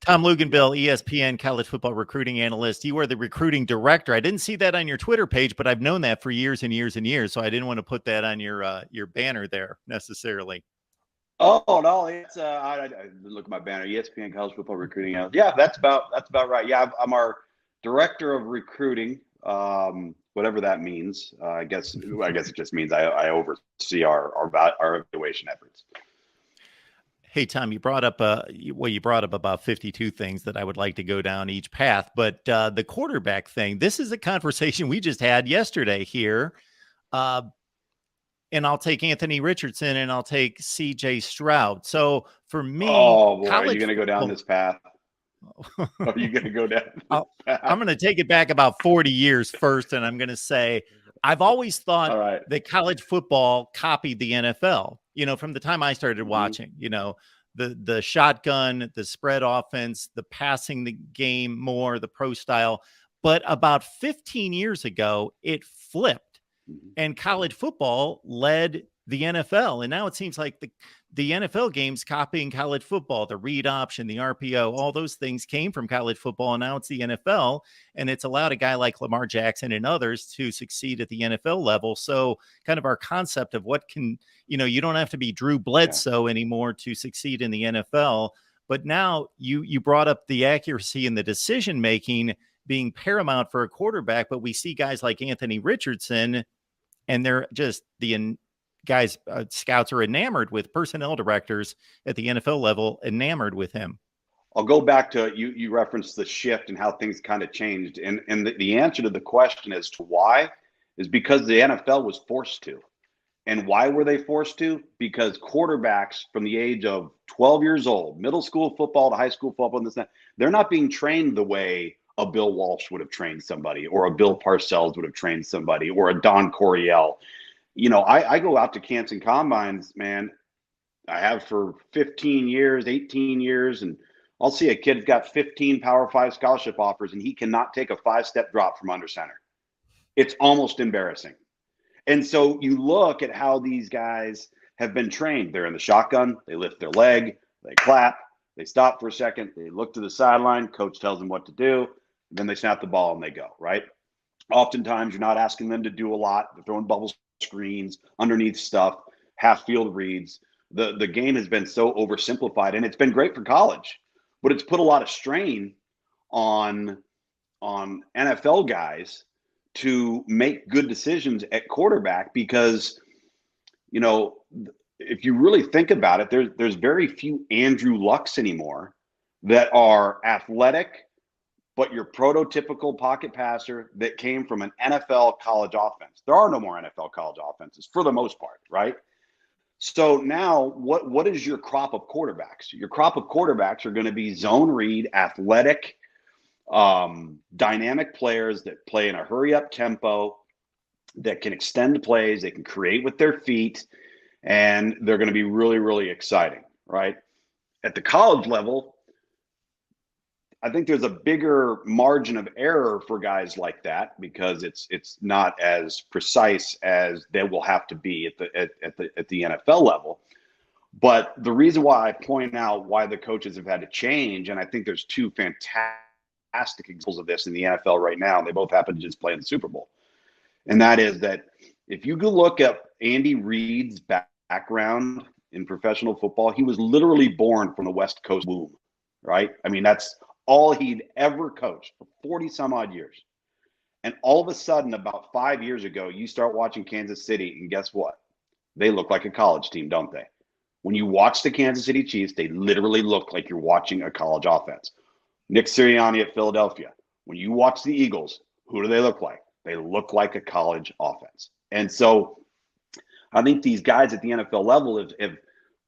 Tom Luginbill, ESPN college football recruiting analyst. You are the recruiting director. I didn't see that on your Twitter page, but I've known that for years and years and years. So I didn't want to put that on your banner there necessarily. Oh no, it's I look at my banner, ESPN college football recruiting analyst. Yeah, that's about right. Yeah, I'm our director of recruiting, whatever that means. I guess it just means I oversee our evaluation efforts. Hey, Tom, you brought up about 52 things that I would like to go down each path. But the quarterback thing, this is a conversation we just had yesterday here. And I'll take Anthony Richardson and I'll take CJ Stroud. So for me, oh boy, are you going to go down this path? Are you going to go down this path? I'm going to take it back about 40 years first. And I'm going to say, I've always thought that college football copied the NFL, from the time I started watching, the shotgun, the spread offense, the passing the game more, the pro style. But about 15 years ago, it flipped and college football led the NFL. And now it seems like the NFL games copying college football, the read option, the RPO, all those things came from college football. And now it's the NFL, and it's allowed a guy like Lamar Jackson and others to succeed at the NFL level. So kind of our concept of what can, you don't have to be Drew Bledsoe anymore to succeed in the NFL. But now you brought up the accuracy in the decision-making being paramount for a quarterback, but we see guys like Anthony Richardson, and they're just guys, scouts are enamored with, personnel directors at the NFL level enamored with him. I'll go back to you referenced the shift and how things kind of changed. And the answer to the question as to why is because the NFL was forced to. And why were they forced to? Because quarterbacks from the age of 12 years old, middle school football to high school football, they're not being trained the way a Bill Walsh would have trained somebody, or a Bill Parcells would have trained somebody, or a Don Coryell. I go out to camps and combines, man. I have for 15 years, 18 years, and I'll see a kid's got 15 Power 5 scholarship offers, and he cannot take a 5-step drop from under center. It's almost embarrassing. And so you look at how these guys have been trained. They're in the shotgun. They lift their leg. They clap. They stop for a second. They look to the sideline. Coach tells them what to do. Then they snap the ball and they go, right? Oftentimes, you're not asking them to do a lot. They're throwing bubble screens, underneath stuff, half field reads. The game has been so oversimplified, and it's been great for college, but it's put a lot of strain on NFL guys to make good decisions at quarterback because, if you really think about it, there's very few Andrew Lucks anymore that are athletic, but your prototypical pocket passer that came from an NFL college offense. There are no more NFL college offenses for the most part, right? So now what is your crop of quarterbacks? Your crop of quarterbacks are going to be zone read, athletic, dynamic players that play in a hurry-up tempo, that can extend plays, they can create with their feet, and they're going to be really, really exciting, right? At the college level, I think there's a bigger margin of error for guys like that because it's not as precise as they will have to be at the NFL level. But the reason why I point out why the coaches have had to change, and I think there's two fantastic examples of this in the NFL right now, and they both happen to just play in the Super Bowl. And that is that if you go look at Andy Reid's background in professional football, he was literally born from the West Coast womb, right? I mean, that's all he'd ever coached for 40 some odd years. And all of a sudden, about 5 years ago, you start watching Kansas City, and guess what? They look like a college team, don't they? When you watch the Kansas City Chiefs, they literally look like you're watching a college offense. Nick Sirianni at Philadelphia. When you watch the Eagles, who do they look like? They look like a college offense. And so I think these guys at the NFL level have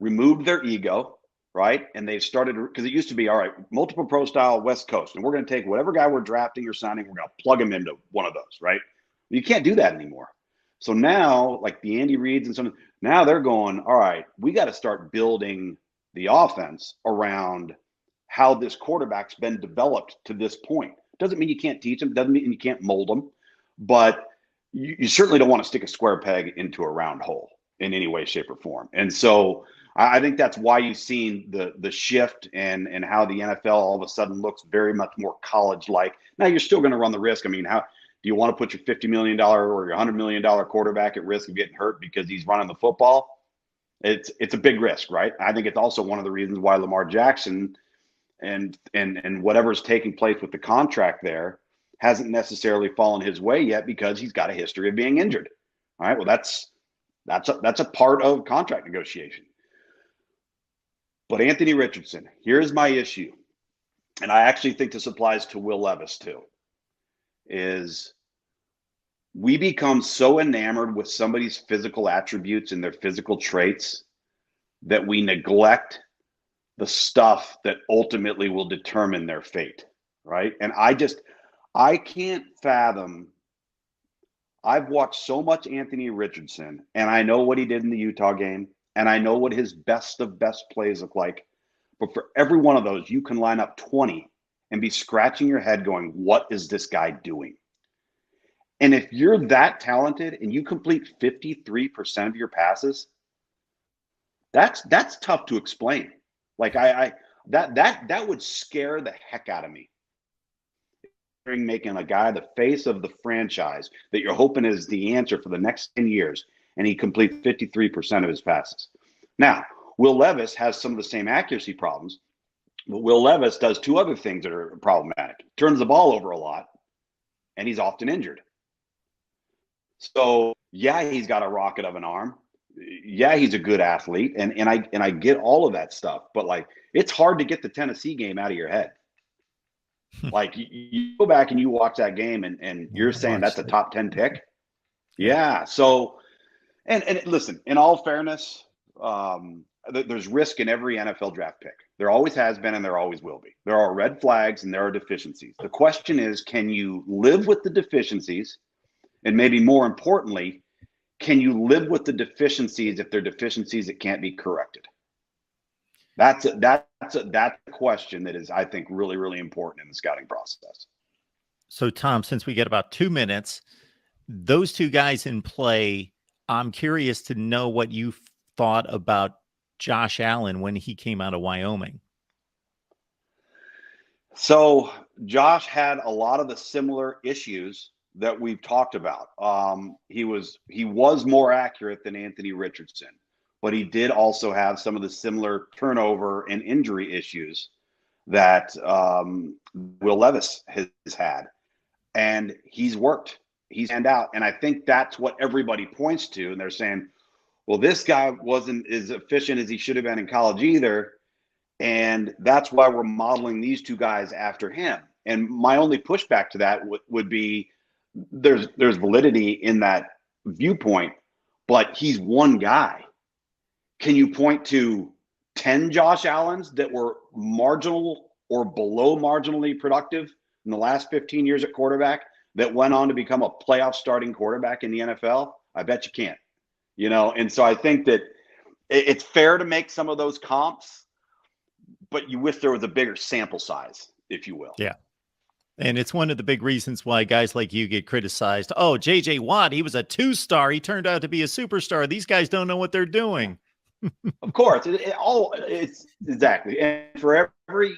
removed their ego, right? And they've started, because it used to be, all right, multiple pro style West Coast, and we're going to take whatever guy we're drafting or signing, we're going to plug him into one of those, right? You can't do that anymore. So now, like the Andy Reids and some, now they're going, all right, we got to start building the offense around how this quarterback's been developed to this point. Doesn't mean you can't teach them, doesn't mean you can't mold them, but you certainly don't want to stick a square peg into a round hole in any way, shape, or form. And so I think that's why you've seen the shift and how the NFL all of a sudden looks very much more college-like. Now you're still going to run the risk. I mean, how do you want to put your $50 million or your $100 million quarterback at risk of getting hurt because he's running the football? It's a big risk, right? I think it's also one of the reasons why Lamar Jackson and whatever's taking place with the contract there hasn't necessarily fallen his way yet, because he's got a history of being injured. All right, well, that's a part of contract negotiation. But Anthony Richardson, here's my issue, and I actually think this applies to Will Levis too, is we become so enamored with somebody's physical attributes and their physical traits that we neglect the stuff that ultimately will determine their fate, right? And I can't fathom. I've watched so much Anthony Richardson, and I know what he did in the Utah game, and I know what his best of best plays look like. But for every one of those, you can line up 20 and be scratching your head going, what is this guy doing? And if you're that talented and you complete 53% of your passes, that's tough to explain. Like that would scare the heck out of me. Making a guy the face of the franchise that you're hoping is the answer for the next 10 years, and he completes 53% of his passes. Now, Will Levis has some of the same accuracy problems, but Will Levis does two other things that are problematic. Turns the ball over a lot, and he's often injured. So, yeah, he's got a rocket of an arm. Yeah, he's a good athlete, and I get all of that stuff, but like, it's hard to get the Tennessee game out of your head. Like, you go back and you watch that game, and you're saying that's a top 10 pick. Yeah. So, and listen, in all fairness, there's risk in every NFL draft pick. There always has been, and there always will be. There are red flags and there are deficiencies. The question is, can you live with the deficiencies? And maybe more importantly, can you live with the deficiencies if they're deficiencies that can't be corrected? That's a question that is, I think, really, really important in the scouting process. So, Tom, since we get about 2 minutes, those two guys in play, I'm curious to know what you thought about Josh Allen when he came out of Wyoming. So Josh had a lot of the similar issues that we've talked about. He was more accurate than Anthony Richardson, but he did also have some of the similar turnover and injury issues that Will Levis has had. And he's worked. He's stand out. And I think that's what everybody points to. And they're saying, well, this guy wasn't as efficient as he should have been in college either. And that's why we're modeling these two guys after him. And my only pushback to that would be there's validity in that viewpoint, but he's one guy. Can you point to 10 Josh Allens that were marginal or below marginally productive in the last 15 years at quarterback that went on to become a playoff starting quarterback in the NFL? I bet you can't. And so I think that it's fair to make some of those comps, but you wish there was a bigger sample size, if you will. Yeah. And it's one of the big reasons why guys like you get criticized. Oh, J.J. Watt, he was a 2-star. He turned out to be a superstar. These guys don't know what they're doing. Of course. It's exactly. And for every,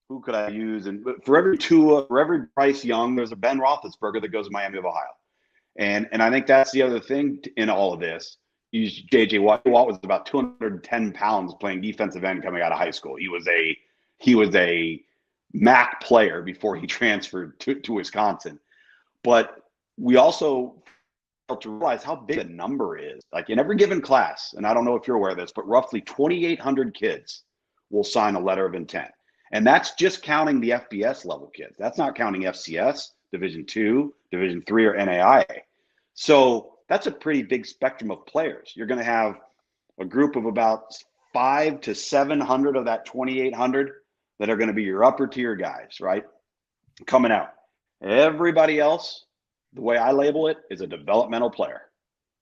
who could I use? And for every Bryce Young, there's a Ben Roethlisberger that goes to Miami of Ohio. And I think that's the other thing in all of this. J.J. Watt. Watt was about 210 pounds playing defensive end coming out of high school. He was a MAC player before he transferred to Wisconsin. But we also have to realize how big the number is. Like, in every given class, and I don't know if you're aware of this, but roughly 2,800 kids will sign a letter of intent. And that's just counting the FBS level kids. That's not counting FCS, Division II, Division III, or NAIA. So that's a pretty big spectrum of players. You're going to have a group of about 500 to 700 of that 2,800 that are going to be your upper tier guys, right? Coming out. Everybody else, the way I label it, is a developmental player.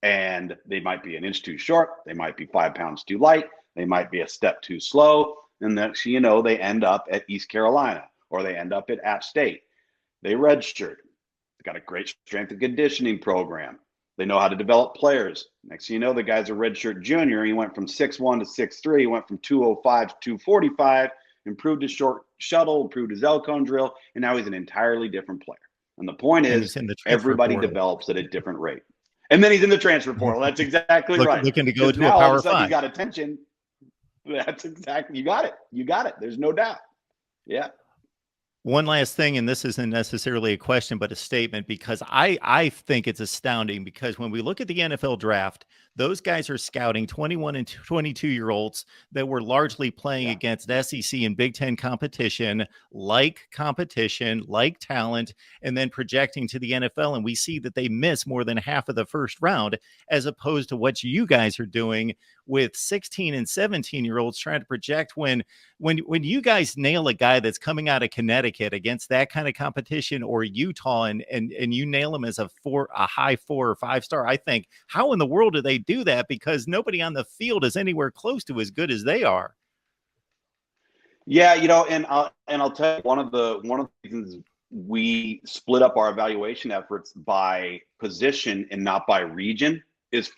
And they might be an inch too short. They might be 5 pounds too light. They might be a step too slow. And next thing you know, they end up at East Carolina, or they end up at App State. They redshirt. They've got a great strength and conditioning program. They know how to develop players. Next thing you know, the guy's a redshirt junior. He went from 6'1" to 6'3". He went from 205 to 245, improved his short shuttle, improved his L-cone drill, and now he's an entirely different player. And the point is, everybody develops at a different rate. And then he's in the transfer portal. That's exactly right. Looking to go to now a Power all of a sudden 5. You got attention. That's exactly, you got it. You got it. There's no doubt. Yeah. One last thing, and this isn't necessarily a question, but a statement, because I think it's astounding, because when we look at the NFL draft, those guys are scouting 21 and 22-year-olds that were largely playing against SEC and Big Ten competition, like talent, and then projecting to the NFL. And we see that they miss more than half of the first round, as opposed to what you guys are doing with 16 and 17-year-olds trying to project. When you guys nail a guy that's coming out of Connecticut against that kind of competition, or Utah, and you nail him as a high 4 or 5 star, I think, how in the world do they do that? Because nobody on the field is anywhere close to as good as they are. Yeah, and I'll tell you, one of the reasons we split up our evaluation efforts by position and not by region is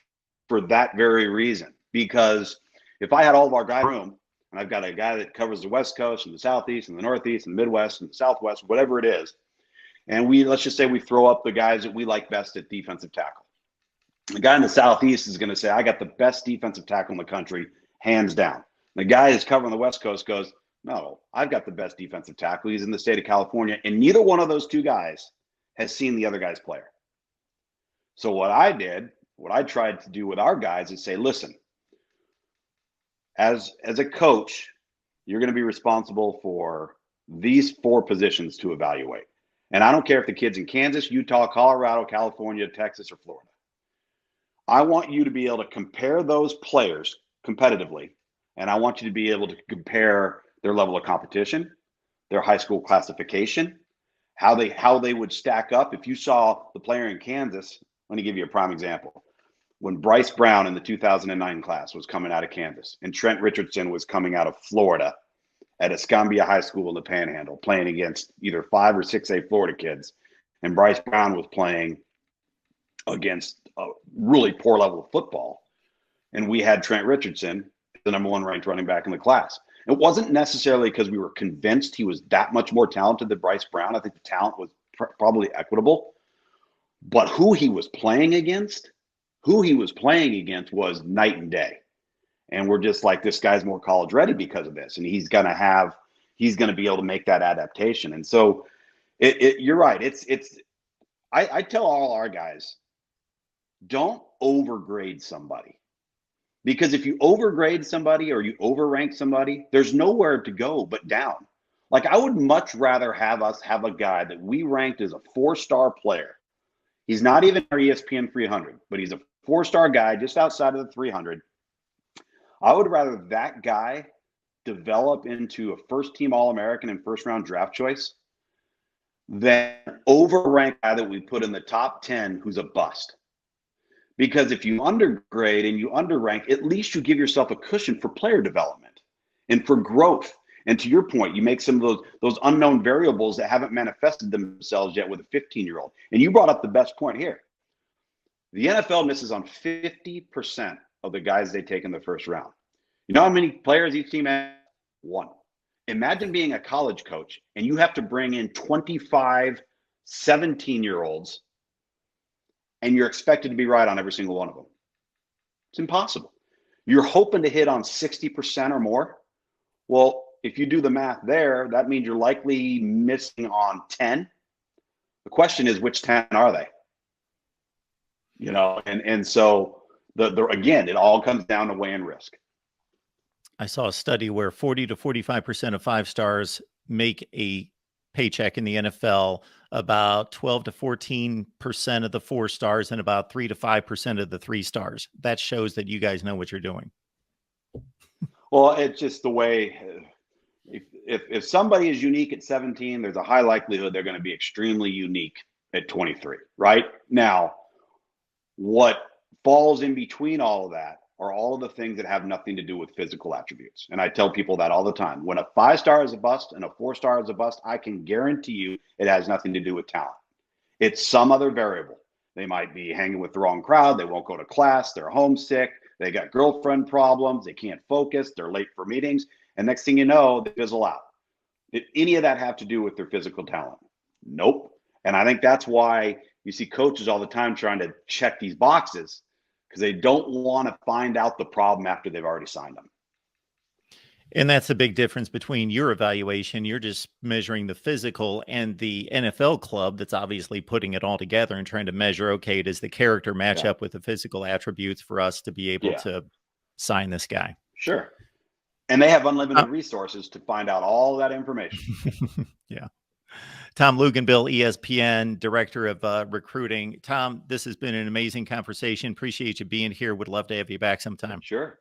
for that very reason. Because if I had all of our guys in the room, and I've got a guy that covers the West Coast and the Southeast and the Northeast and the Midwest and the Southwest, whatever it is, and let's just say we throw up the guys that we like best at defensive tackle. The guy in the Southeast is going to say, I got the best defensive tackle in the country, hands down. The guy who's covering the West Coast goes, no, I've got the best defensive tackle. He's in the state of California. And neither one of those two guys has seen the other guy's player. So what I tried to do with our guys is say, listen, as a coach, you're going to be responsible for these 4 positions to evaluate. And I don't care if the kid's in Kansas, Utah, Colorado, California, Texas, or Florida. I want you to be able to compare those players competitively, and I want you to be able to compare their level of competition, their high school classification, how they would stack up. If you saw the player in Kansas, let me give you a prime example. When Bryce Brown in the 2009 class was coming out of Kansas, and Trent Richardson was coming out of Florida at Escambia High School in the Panhandle, playing against either 5 or 6A Florida kids, and Bryce Brown was playing against a really poor level of football, and we had Trent Richardson, the number 1 ranked running back in the class. It wasn't necessarily because we were convinced he was that much more talented than Bryce Brown. I think the talent was probably equitable, but who he was playing against was night and day. And we're just like, this guy's more college ready because of this, and he's going to be able to make that adaptation. And so you're right. I tell all our guys, don't overgrade somebody, because if you overgrade somebody or you overrank somebody, there's nowhere to go but down. Like, I would much rather have us have a guy that we ranked as a 4-star player. He's not even our ESPN 300, but he's a 4-star guy just outside of the 300. I would rather that guy develop into a first-team All-American and first-round draft choice than overrank guy that we put in the top 10 who's a bust. Because if you undergrade and you underrank, at least you give yourself a cushion for player development and for growth. And to your point, you make some of those unknown variables that haven't manifested themselves yet with a 15-year-old. And you brought up the best point here. The NFL misses on 50% of the guys they take in the first round. You know how many players each team has? 1. Imagine being a college coach and you have to bring in 25 17-year-olds and you're expected to be right on every single one of them. It's impossible. You're hoping to hit on 60% or more. Well, if you do the math there, that means you're likely missing on 10. The question is, which 10 are they? And so again, it all comes down to weighing risk. I saw a study where 40 to 45% of 5 stars make a paycheck in the NFL, about 12 to 14% of the 4 stars, and about 3 to 5% of the 3 stars. That shows that you guys know what you're doing. Well, it's just the way, if somebody is unique at 17, there's a high likelihood they're going to be extremely unique at 23, right? Now, what falls in between all of that are all of the things that have nothing to do with physical attributes. And I tell people that all the time. When a 5-star is a bust and a 4-star is a bust, I can guarantee you it has nothing to do with talent. It's some other variable. They might be hanging with the wrong crowd. They won't go to class. They're homesick. They got girlfriend problems. They can't focus. They're late for meetings. And next thing you know, they fizzle out. Did any of that have to do with their physical talent? Nope. And I think that's why you see coaches all the time trying to check these boxes, because they don't want to find out the problem after they've already signed them. And that's the big difference between your evaluation. You're just measuring the physical, and the NFL club that's obviously putting it all together and trying to measure, okay, does the character match up with the physical attributes for us to be able to sign this guy? Sure. And they have unlimited resources to find out all that information. Yeah. Tom Luginbill, ESPN, Director of Recruiting. Tom, this has been an amazing conversation. Appreciate you being here. Would love to have you back sometime. Sure.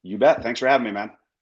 You bet. Thanks for having me, man.